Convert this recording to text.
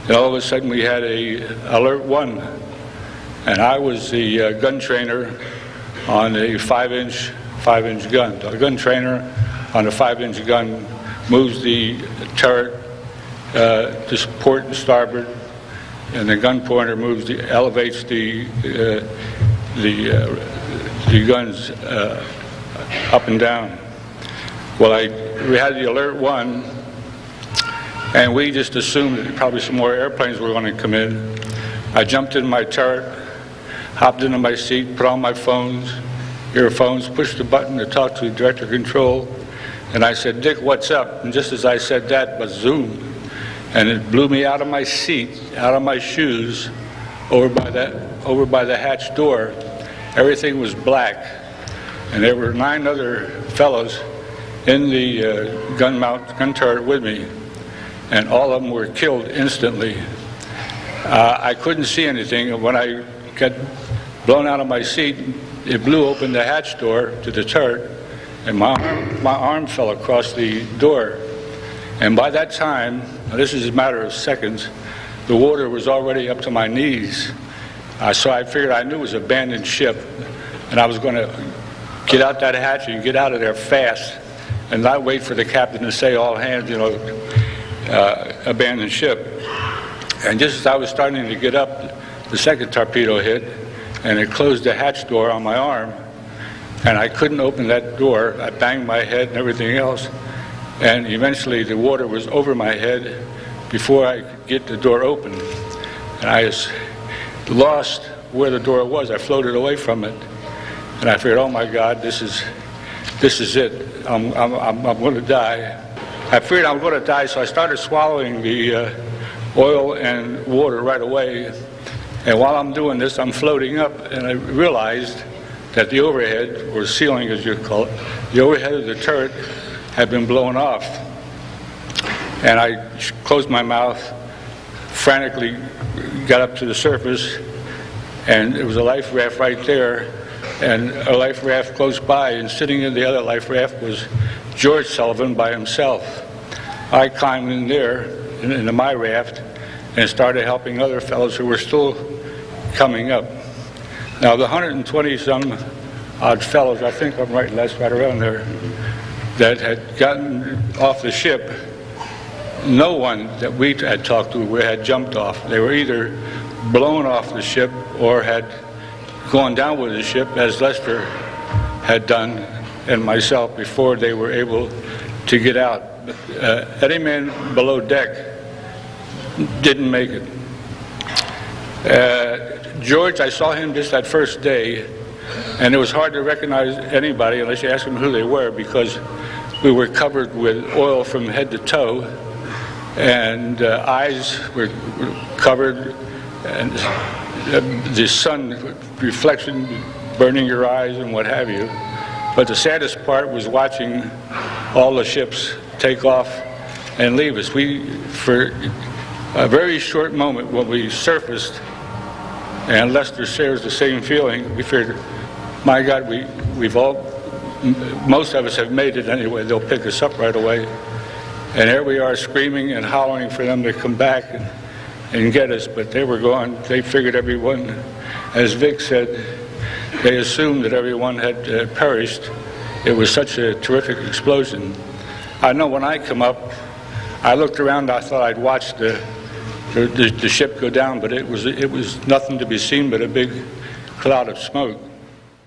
And all of a sudden we had a Alert 1, and I was the gun trainer on a 5-inch gun. The gun trainer on a 5-inch gun moves the turret to port and starboard, and the gun pointer elevates the guns up and down. Well, we had the Alert 1, and we just assumed that probably some more airplanes were going to come in. I jumped in my turret, hopped into my seat, put on my earphones, pushed the button to talk to the director of control, and I said, "Dick, what's up?" And just as I said that, but zoom, and it blew me out of my seat, out of my shoes, over by the hatch door. Everything was black, and there were 9 other fellows in the gun turret with me, and all of them were killed instantly. I couldn't see anything, and when I got blown out of my seat, it blew open the hatch door to the turret, and my arm fell across the door. And by that time, this is a matter of seconds, the water was already up to my knees. So I figured I knew it was an abandoned ship, and I was going to get out that hatch and get out of there fast and not wait for the captain to say, "All hands, abandoned ship." And just as I was starting to get up, the second torpedo hit, and it closed the hatch door on my arm, and I couldn't open that door. I banged my head and everything else, and eventually the water was over my head before I could get the door open. And I lost where the door was. I floated away from it, and I figured, "Oh my God, this is it. I'm going to die." I figured I'm going to die, so I started swallowing the oil and water right away. And while I'm doing this, I'm floating up, and I realized that the overhead, or ceiling as you call it, the overhead of the turret had been blown off. And I closed my mouth, frantically got up to the surface, and there was a life raft right there, and a life raft close by, and sitting in the other life raft was George Sullivan by himself. I climbed in there, into my raft, and started helping other fellows who were still coming up. Now, the 120-some odd fellows, I think I'm right, Les, right around there, that had gotten off the ship, no one that we had talked to had jumped off. They were either blown off the ship or had gone down with the ship, as Lester had done, and myself, before they were able to get out. Any man below deck didn't make it. George, I saw him just that first day, and it was hard to recognize anybody unless you asked them who they were, because we were covered with oil from head to toe, and eyes were covered, and the sun reflection burning your eyes and what have you. But the saddest part was watching all the ships take off and leave us. For a very short moment when we surfaced, and Lester shares the same feeling, we figured, my God, most of us have made it anyway. They'll pick us up right away. And here we are screaming and hollering for them to come back and get us, but they were gone. They figured everyone, as Vic said, they assumed that everyone had perished. It was such a terrific explosion. I know when I come up, I looked around, I thought I'd watched the ship go down, but it was nothing to be seen but a big cloud of smoke.